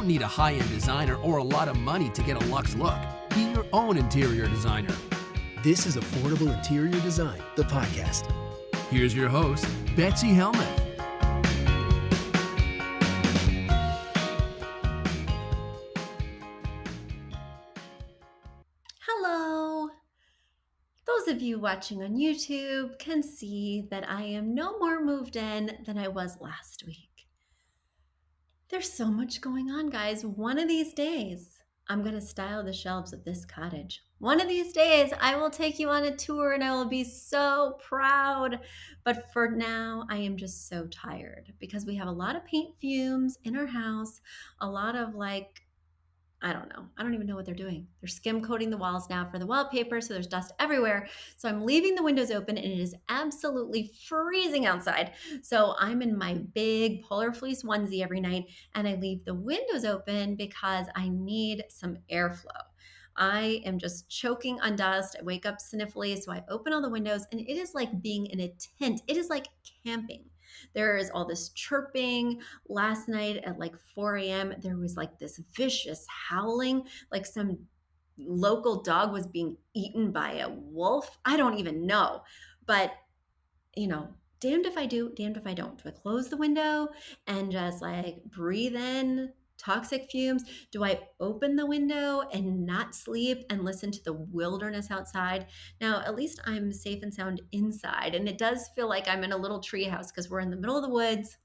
need a high-end designer or a lot of money to get a luxe look. Be your own interior designer. This is Affordable Interior Design, the podcast. Here's your host, Betsy Helmuth. Hello. Those of you watching on YouTube can see that I am no more moved in than I was last week. There's so much going on, guys. One of these days, I'm going to style the shelves of this cottage. One of these days, I will take you on a tour and I will be so proud. But for now, I am just so tired because we have a lot of paint fumes in our house, a lot of I don't know. I don't even know what they're doing. They're skim coating the walls now for the wallpaper, so there's dust everywhere. So I'm leaving the windows open and it is absolutely freezing outside. So I'm in my big polar fleece onesie every night and I leave the windows open because I need some airflow. I am just choking on dust. I wake up sniffly, so I open all the windows and it is like being in a tent. It is like camping. There is all this chirping. Last night at 4 a.m., there was this vicious howling, like some local dog was being eaten by a wolf. I don't even know. But, damned if I do, damned if I don't. Do I close the window and just breathe in toxic fumes? Do I open the window and not sleep and listen to the wilderness outside? Now, at least I'm safe and sound inside. And it does feel like I'm in a little tree house because we're in the middle of the woods.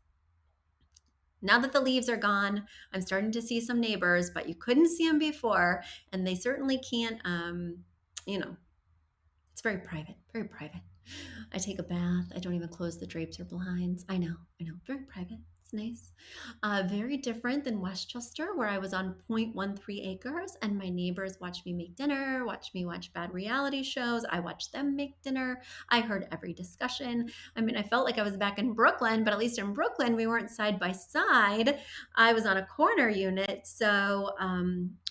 Now that the leaves are gone, I'm starting to see some neighbors, but you couldn't see them before. And they certainly can't, it's very private, very private. I take a bath. I don't even close the drapes or blinds. I know, very private. It's nice. Very different than Westchester, where I was on 0.13 acres and my neighbors watched me make dinner, watched me watch bad reality shows. I watched them make dinner. I heard every discussion. I felt like I was back in Brooklyn, but at least in Brooklyn, we weren't side by side. I was on a corner unit, so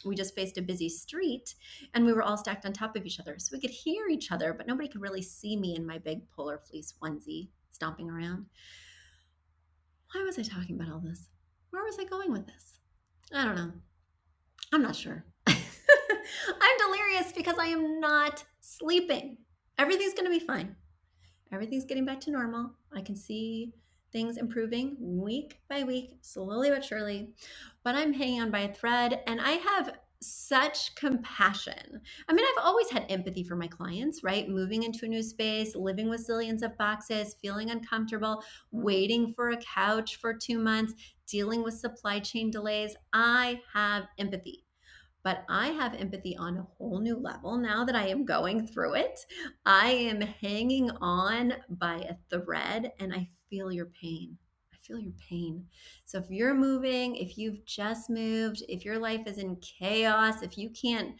we just faced a busy street and we were all stacked on top of each other. So we could hear each other, but nobody could really see me in my big polar fleece onesie stomping around. Why was I talking about all this? Where was I going with this? I don't know. I'm not sure. I'm delirious because I am not sleeping. Everything's going to be fine. Everything's getting back to normal. I can see things improving week by week, slowly but surely. But I'm hanging on by a thread and I have such compassion. I've always had empathy for my clients, right? Moving into a new space, living with zillions of boxes, feeling uncomfortable, waiting for a couch for 2 months, dealing with supply chain delays. I have empathy. But I have empathy on a whole new level now that I am going through it. I am hanging on by a thread and I feel your pain. Feel your pain. So if you're moving, if you've just moved, if your life is in chaos, if you can't,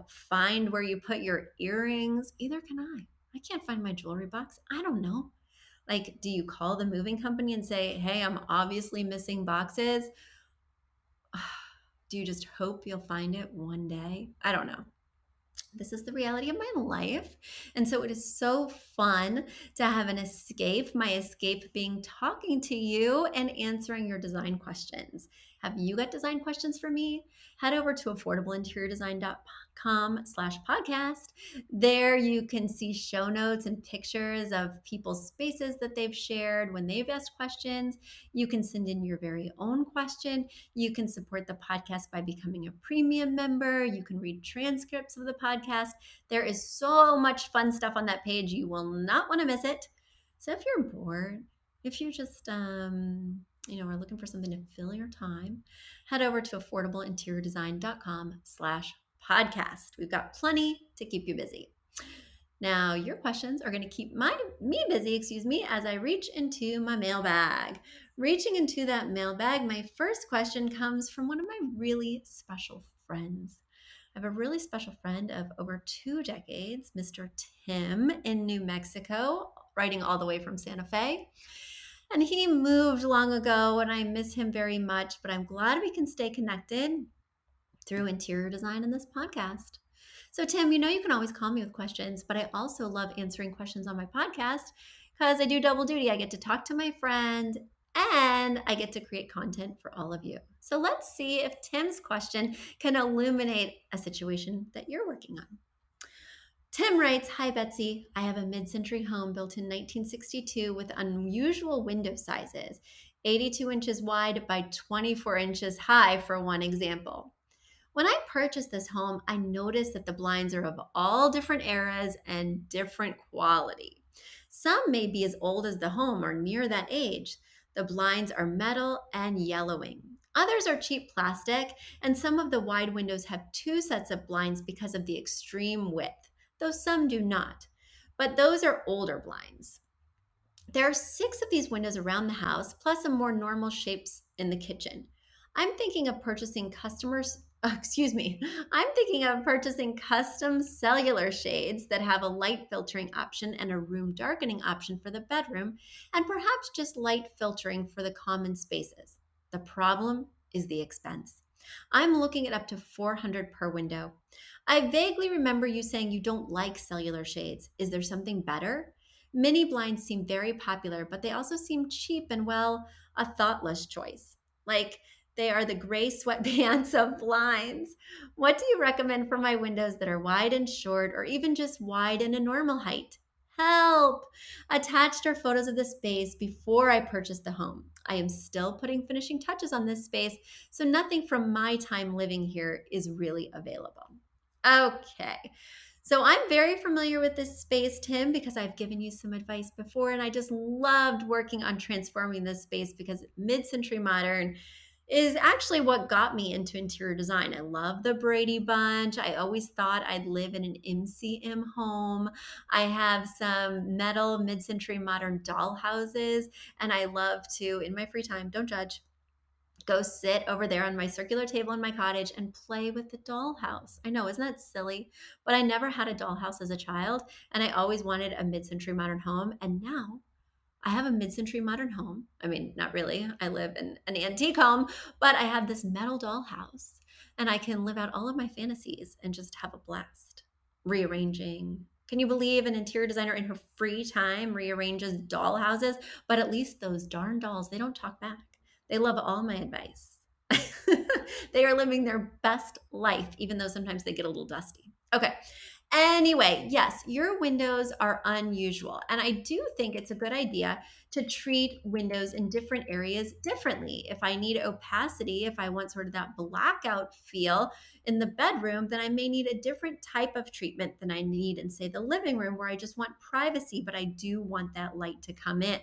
find where you put your earrings, either can I. I can't find my jewelry box. I don't know. Do you call the moving company and say, hey, I'm obviously missing boxes? Do you just hope you'll find it one day? I don't know. This is the reality of my life. And so it is so fun to have an escape, my escape being talking to you and answering your design questions. Have you got design questions for me? Head over to affordableinteriordesign.com/podcast. There you can see show notes and pictures of people's spaces that they've shared when they've asked questions. You can send in your very own question. You can support the podcast by becoming a premium member. You can read transcripts of the podcast. There is so much fun stuff on that page. You will not want to miss it. So if you're bored, if you just, are looking for something to fill your time, head over to affordableinteriordesign.com/podcast. We've got plenty to keep you busy. Now, your questions are going to keep me busy, as I reach into my mailbag. Reaching into that mailbag, my first question comes from one of my really special friends. I have a really special friend of over 2 decades, Mr. Tim in New Mexico, writing all the way from Santa Fe. And he moved long ago and I miss him very much, but I'm glad we can stay connected through interior design in this podcast. So Tim, you can always call me with questions, but I also love answering questions on my podcast because I do double duty. I get to talk to my friend and I get to create content for all of you. So let's see if Tim's question can illuminate a situation that you're working on. Tim writes, "Hi Betsy, I have a mid-century home built in 1962 with unusual window sizes, 82 inches wide by 24 inches high for one example. When I purchased this home, I noticed that the blinds are of all different eras and different quality. Some may be as old as the home or near that age. The blinds are metal and yellowing. Others are cheap plastic, and some of the wide windows have two sets of blinds because of the extreme width, though some do not. But those are older blinds. There are 6 of these windows around the house, plus some more normal shapes in the kitchen. I'm thinking of purchasing I'm thinking of purchasing custom cellular shades that have a light filtering option and a room darkening option for the bedroom, and perhaps just light filtering for the common spaces. The problem is the expense. I'm looking at up to $400 per window. I vaguely remember you saying you don't like cellular shades. Is there something better? Mini blinds seem very popular, but they also seem cheap and, well, a thoughtless choice. Like they are the gray sweatpants of blinds. What do you recommend for my windows that are wide and short, or even just wide and a normal height? Help! Attached are photos of the space before I purchased the home. I am still putting finishing touches on this space, so nothing from my time living here is really available. Okay. So I'm very familiar with this space, Tim, because I've given you some advice before, and I just loved working on transforming this space because mid-century modern is actually what got me into interior design. I love the Brady Bunch. I always thought I'd live in an MCM home. I have some metal mid-century modern doll houses, and I love to, in my free time, don't judge, go sit over there on my circular table in my cottage and play with the dollhouse. I know, isn't that silly? But I never had a dollhouse as a child, and I always wanted a mid-century modern home. And now I have a mid-century modern home. I mean, not really. I live in an antique home, but I have this metal dollhouse, and I can live out all of my fantasies and just have a blast rearranging. Can you believe an interior designer in her free time rearranges doll houses? But at least those darn dolls, they don't talk back. They love all my advice. They are living their best life, even though sometimes they get a little dusty. Okay. Anyway, yes, your windows are unusual. And I do think it's a good idea to treat windows in different areas differently. If I need opacity, if I want sort of that blackout feel in the bedroom, then I may need a different type of treatment than I need in, say, the living room where I just want privacy, but I do want that light to come in.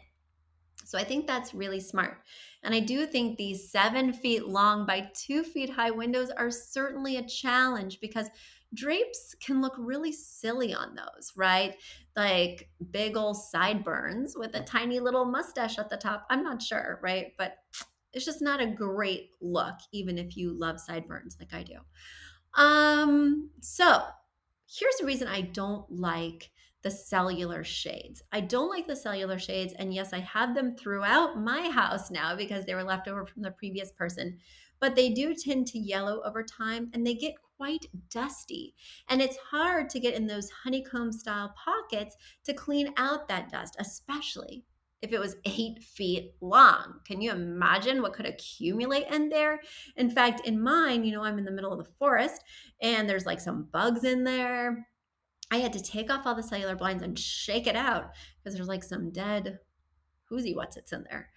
So I think that's really smart. And I do think these 7 feet long by 2 feet high windows are certainly a challenge because drapes can look really silly on those, right? Like big old sideburns with a tiny little mustache at the top. I'm not sure, right? But it's just not a great look, even if you love sideburns like I do. So here's the reason I don't like the cellular shades. I don't like the cellular shades. And yes, I have them throughout my house now because they were left over from the previous person, but they do tend to yellow over time and they get quite dusty. And it's hard to get in those honeycomb style pockets to clean out that dust, especially if it was 8 feet long. Can you imagine what could accumulate in there? In fact, in mine, I'm in the middle of the forest and there's like some bugs in there. I had to take off all the cellular blinds and shake it out because there's like some dead whoozy what's it's in there.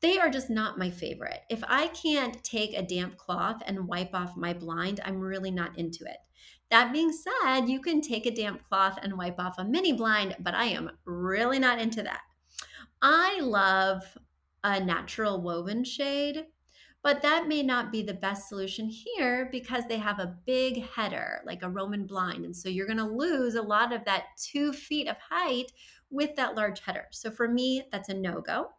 They are just not my favorite. If I can't take a damp cloth and wipe off my blind, I'm really not into it. That being said, you can take a damp cloth and wipe off a mini blind, but I am really not into that. I love a natural woven shade, but that may not be the best solution here because they have a big header, like a Roman blind. And so you're going to lose a lot of that 2 feet of height with that large header. So for me, that's a no-go.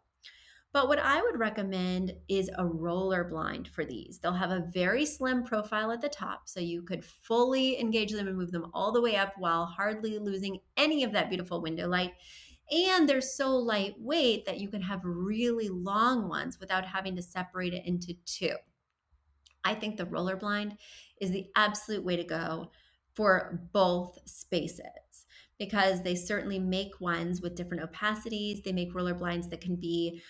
But what I would recommend is a roller blind for these. They'll have a very slim profile at the top, so you could fully engage them and move them all the way up while hardly losing any of that beautiful window light. And they're so lightweight that you can have really long ones without having to separate it into two. I think the roller blind is the absolute way to go for both spaces because they certainly make ones with different opacities. They make roller blinds that can be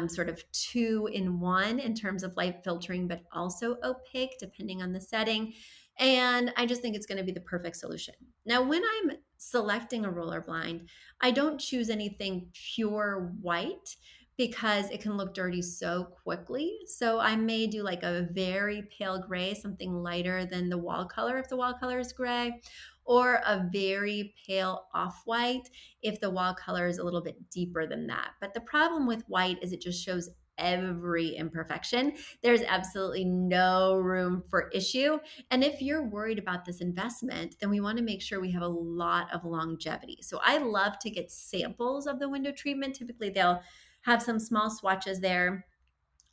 sort of 2-in-1 in terms of light filtering, but also opaque depending on the setting. And I just think it's going to be the perfect solution. Now, when I'm selecting a roller blind, I don't choose anything pure white because it can look dirty so quickly. So I may do like a very pale gray, something lighter than the wall color if the wall color is gray, or a very pale off-white if the wall color is a little bit deeper than that. But the problem with white is it just shows every imperfection. There's absolutely no room for issue. And if you're worried about this investment, then we want to make sure we have a lot of longevity. So I love to get samples of the window treatment. Typically, they'll have some small swatches there.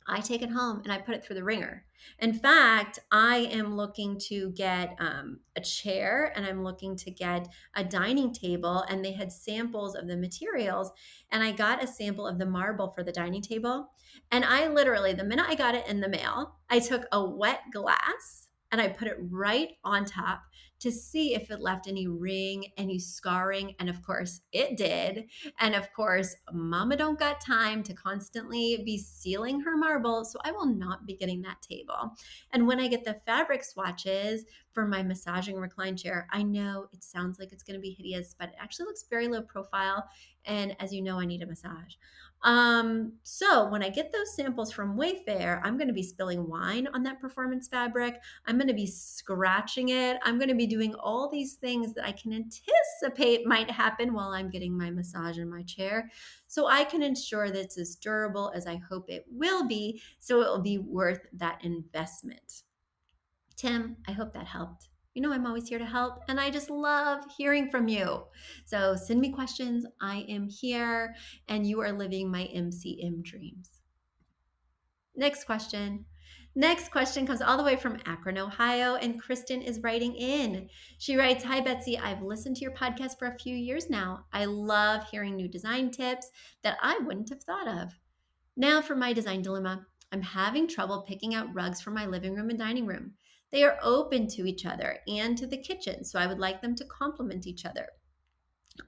I take it home and I put it through the ringer. In fact, I am looking to get a chair and I'm looking to get a dining table, and they had samples of the materials. And I got a sample of the marble for the dining table. And I literally, the minute I got it in the mail, I took a wet glass and I put it right on top to see if it left any ring, any scarring. And of course, it did. And of course, mama don't got time to constantly be sealing her marble, so I will not be getting that table. And when I get the fabric swatches for my massaging recline chair, I know it sounds like it's going to be hideous, but it actually looks very low profile. And as you know, I need a massage. So when I get those samples from Wayfair, I'm going to be spilling wine on that performance fabric. I'm going to be scratching it. I'm going to be doing all these things that I can anticipate might happen while I'm getting my massage in my chair. So I can ensure that it's as durable as I hope it will be, so it will be worth that investment. Tim, I hope that helped. You know, I'm always here to help, and I just love hearing from you. So send me questions. I am here, and you are living my MCM dreams. Next question. Next question comes all the way from Akron, Ohio, and Kristin is writing in. She writes, "Hi, Betsy. I've listened to your podcast for a few years now. I love hearing new design tips that I wouldn't have thought of. Now for my design dilemma. I'm having trouble picking out rugs for my living room and dining room. They are open to each other and to the kitchen, so I would like them to complement each other.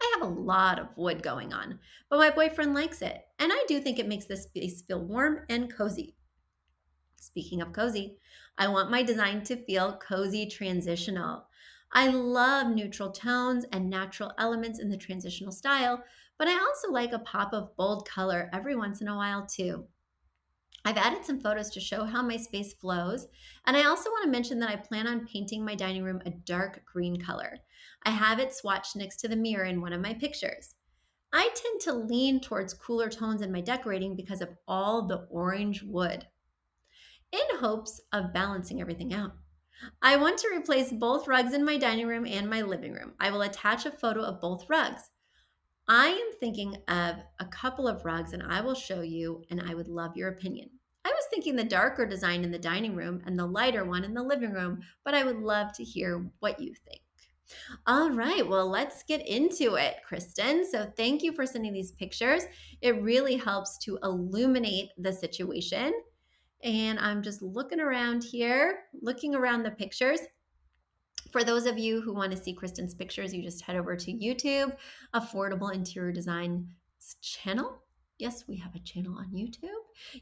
I have a lot of wood going on, but my boyfriend likes it, and I do think it makes this space feel warm and cozy. Speaking of cozy, I want my design to feel cozy transitional. I love neutral tones and natural elements in the transitional style, but I also like a pop of bold color every once in a while too. I've added some photos to show how my space flows, and I also want to mention that I plan on painting my dining room a dark green color. I have it swatched next to the mirror in one of my pictures. I tend to lean towards cooler tones in my decorating because of all the orange wood, in hopes of balancing everything out. I want to replace both rugs in my dining room and my living room. I will attach a photo of both rugs. I am thinking of a couple of rugs and I will show you, and I would love your opinion. I was thinking the darker design in the dining room and the lighter one in the living room, but I would love to hear what you think." All right, well, let's get into it, Kristin. So thank you for sending these pictures. It really helps to illuminate the situation. And I'm just looking around here, looking around the pictures. For those of you who want to see Kristin's pictures, you just head over to YouTube, Affordable Interior Design channel. Yes, we have a channel on YouTube.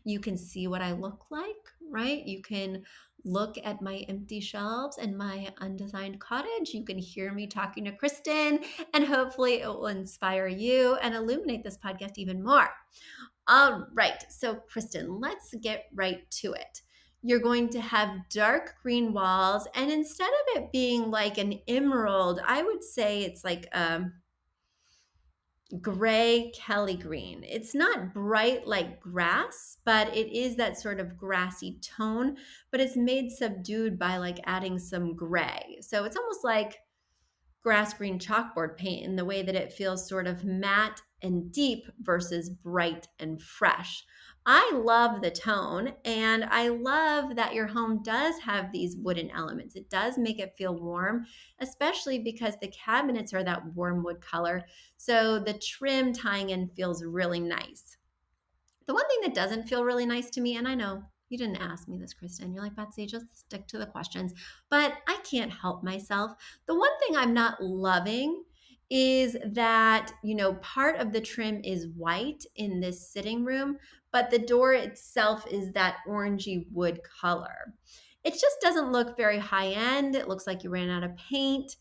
You can see what I look like, right? You can look at my empty shelves and my undesigned cottage. You can hear me talking to Kristin, and hopefully it will inspire you and illuminate this podcast even more. All right, so Kristin, let's get right to it. You're going to have dark green walls, and instead of it being like an emerald, I would say it's like a gray Kelly green. It's not bright like grass, but it is that sort of grassy tone, but it's made subdued by like adding some gray. So it's almost like grass green chalkboard paint in the way that it feels sort of matte and deep versus bright and fresh. I love the tone, and I love that your home does have these wooden elements. It does make it feel warm, especially because the cabinets are that warm wood color. So the trim tying in feels really nice. The one thing that doesn't feel really nice to me, and I know you didn't ask me this, Kristin. You're like, "Betsy, just stick to the questions." But I can't help myself. The one thing I'm not loving is that, part of the trim is white in this sitting room, but the door itself is that orangey wood color. It just doesn't look very high end. It looks like you ran out of paint.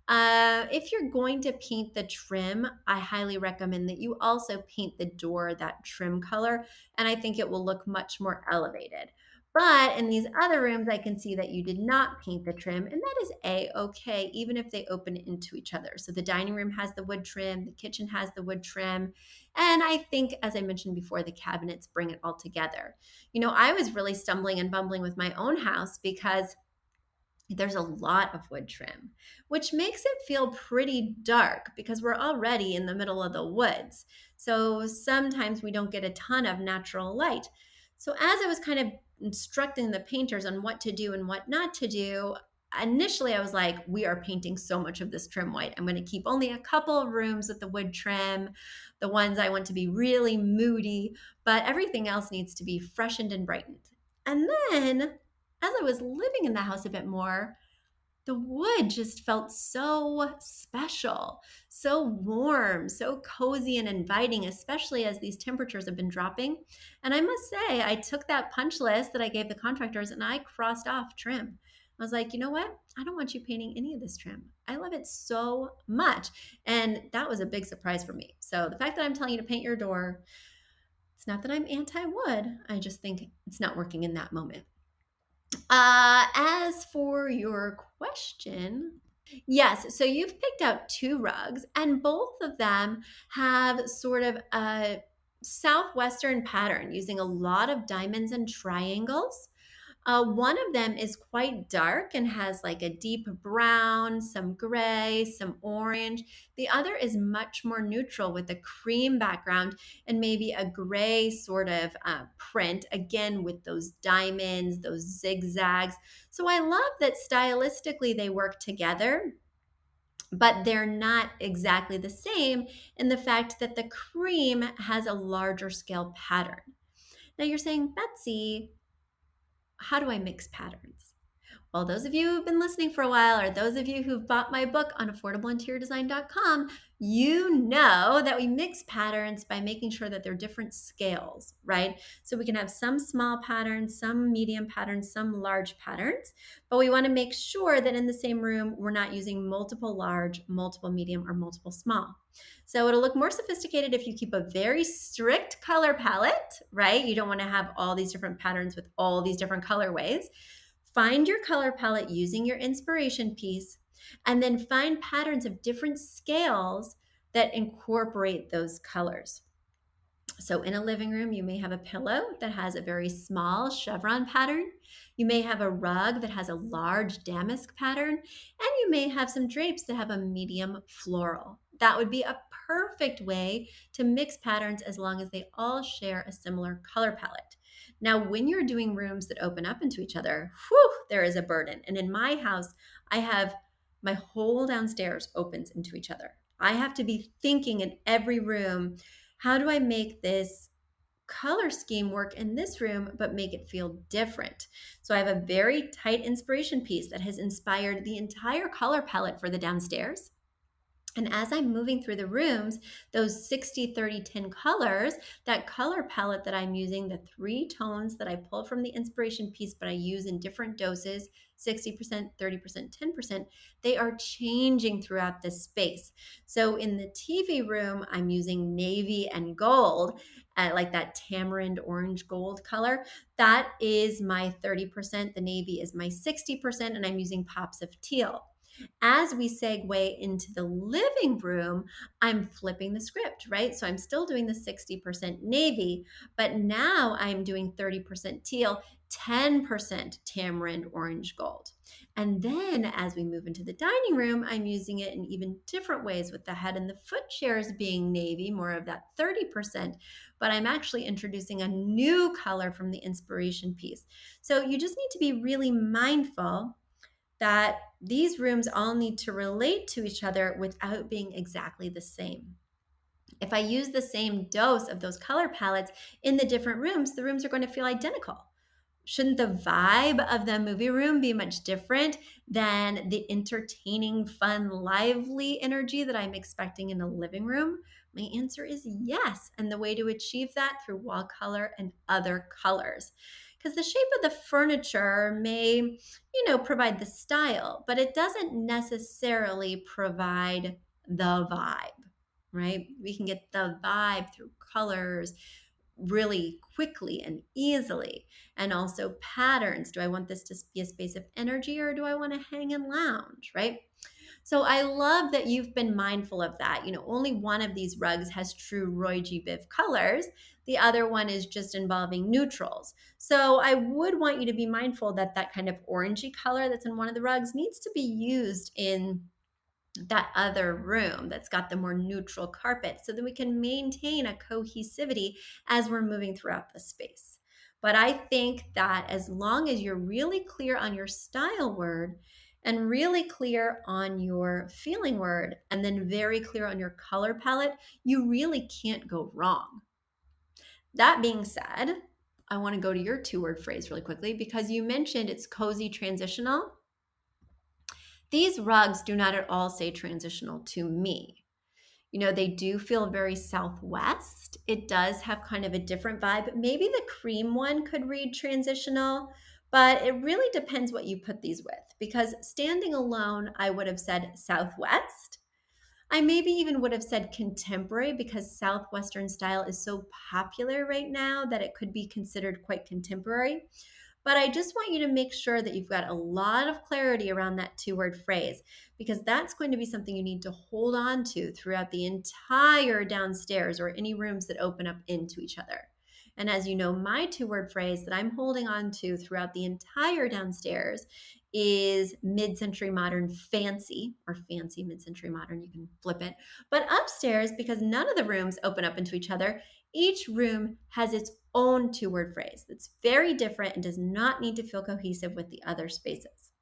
If you're going to paint the trim, I highly recommend that you also paint the door that trim color, and I think it will look much more elevated. But in these other rooms, I can see that you did not paint the trim, and that is a-okay, even if they open into each other. So the dining room has the wood trim, the kitchen has the wood trim, and I think, as I mentioned before, the cabinets bring it all together. I was really stumbling and bumbling with my own house because there's a lot of wood trim, which makes it feel pretty dark because we're already in the middle of the woods. So sometimes we don't get a ton of natural light. So as I was kind of instructing the painters on what to do and what not to do, initially I was like, we are painting so much of this trim white. I'm going to keep only a couple of rooms with the wood trim, the ones I want to be really moody, but everything else needs to be freshened and brightened. And then as I was living in the house a bit more, the wood just felt so special, so warm, so cozy and inviting, especially as these temperatures have been dropping. And I must say, I took that punch list that I gave the contractors and I crossed off trim. I was like, you know what? I don't want you painting any of this trim. I love it so much. And that was a big surprise for me. So the fact that I'm telling you to paint your door, it's not that I'm anti-wood. I just think it's not working in that moment. As for your question, yes, so you've picked out two rugs, and both of them have sort of a southwestern pattern using a lot of diamonds and triangles. One of them is quite dark and has like a deep brown, some gray, some orange. The other is much more neutral with a cream background and maybe a gray sort of print, again with those diamonds, those zigzags. So I love that stylistically they work together, but they're not exactly the same in the fact that the cream has a larger scale pattern. Now you're saying, Betsy, how do I mix patterns? Well, those of you who've been listening for a while, or those of you who've bought my book on affordableinteriordesign.com, you know that we mix patterns by making sure that they're different scales, right? So we can have some small patterns, some medium patterns, some large patterns, but we want to make sure that in the same room, we're not using multiple large, multiple medium, or multiple small. So it'll look more sophisticated if you keep a very strict color palette, right? You don't want to have all these different patterns with all these different colorways. Find your color palette using your inspiration piece, and then find patterns of different scales that incorporate those colors. So in a living room, you may have a pillow that has a very small chevron pattern. You may have a rug that has a large damask pattern, and you may have some drapes that have a medium floral. That would be a perfect way to mix patterns as long as they all share a similar color palette. Now, when you're doing rooms that open up into each other, there is a burden. And in my house, I have my whole downstairs opens into each other. I have to be thinking in every room, how do I make this color scheme work in this room, but make it feel different? So I have a very tight inspiration piece that has inspired the entire color palette for the downstairs. And as I'm moving through the rooms, those 60, 30, 10 colors, that color palette that I'm using, the 3 tones that I pull from the inspiration piece, but I use in different doses, 60%, 30%, 10%, they are changing throughout this space. So in the TV room, I'm using navy and gold, like that tamarind orange gold color. That is my 30%. The navy is my 60%, and I'm using pops of teal. As we segue into the living room, I'm flipping the script, right? So I'm still doing the 60% navy, but now I'm doing 30% teal, 10% tamarind orange gold. And then as we move into the dining room, I'm using it in even different ways with the head and the foot chairs being navy, more of that 30%, but I'm actually introducing a new color from the inspiration piece. So you just need to be really mindful that these rooms all need to relate to each other without being exactly the same. If I use the same dose of those color palettes in the different rooms, the rooms are going to feel identical. Shouldn't the vibe of the movie room be much different than the entertaining, fun, lively energy that I'm expecting in a living room? My answer is yes. And the way to achieve that through wall color and other colors. Because the shape of the furniture may, provide the style, but it doesn't necessarily provide the vibe, right? We can get the vibe through colors really quickly and easily. And also patterns. Do I want this to be a space of energy or do I want to hang and lounge, right? So I love that you've been mindful of that. Only one of these rugs has true Roy G. Biv colors. The other one is just involving neutrals. So I would want you to be mindful that that kind of orangey color that's in one of the rugs needs to be used in that other room that's got the more neutral carpet so that we can maintain a cohesivity as we're moving throughout the space. But I think that as long as you're really clear on your style word and really clear on your feeling word and then very clear on your color palette, you really can't go wrong. That being said, I want to go to your 2-word phrase really quickly because you mentioned it's cozy transitional. These rugs do not at all say transitional to me. They do feel very Southwest. It does have kind of a different vibe. Maybe the cream one could read transitional, but it really depends what you put these with. Because standing alone, I would have said Southwest. I maybe even would have said contemporary because Southwestern style is so popular right now that it could be considered quite contemporary. But I just want you to make sure that you've got a lot of clarity around that 2-word phrase because that's going to be something you need to hold on to throughout the entire downstairs or any rooms that open up into each other. And as you know, my 2-word phrase that I'm holding on to throughout the entire downstairs is mid-century modern fancy or fancy mid-century modern. You can flip it. But upstairs, because none of the rooms open up into each other, each room has its own 2-word phrase that's very different and does not need to feel cohesive with the other spaces.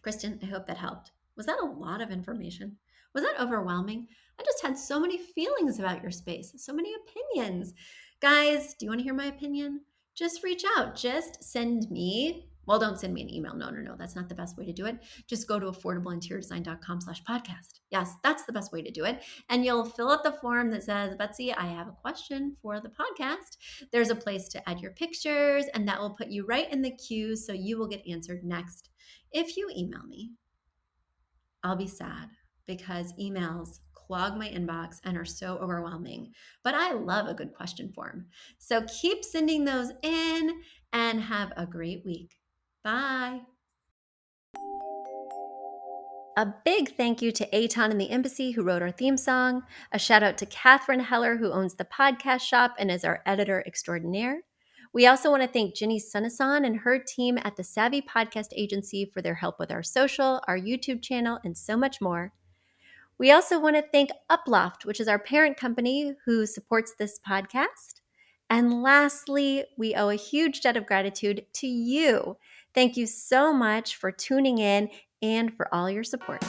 Kristin, I hope that helped. Was that a lot of information? Was that overwhelming? I just had so many feelings about your space, so many opinions. Guys, do you want to hear my opinion? Just reach out. Just send me, don't send me an email. No. That's not the best way to do it. Just go to affordableinteriordesign.com/podcast. Yes, that's the best way to do it. And you'll fill out the form that says, Betsy, I have a question for the podcast. There's a place to add your pictures, and that will put you right in the queue so you will get answered next. If you email me, I'll be sad because emails clog my inbox and are so overwhelming. But I love a good question form. So keep sending those in and have a great week. Bye. A big thank you to Aton and the Embassy who wrote our theme song. A shout out to Catherine Heller who owns the podcast shop and is our editor extraordinaire. We also want to thank Ginny Sunasan and her team at the Savvy Podcast Agency for their help with our social, our YouTube channel, and so much more. We also want to thank Uploft, which is our parent company who supports this podcast. And lastly, we owe a huge debt of gratitude to you. Thank you so much for tuning in and for all your support.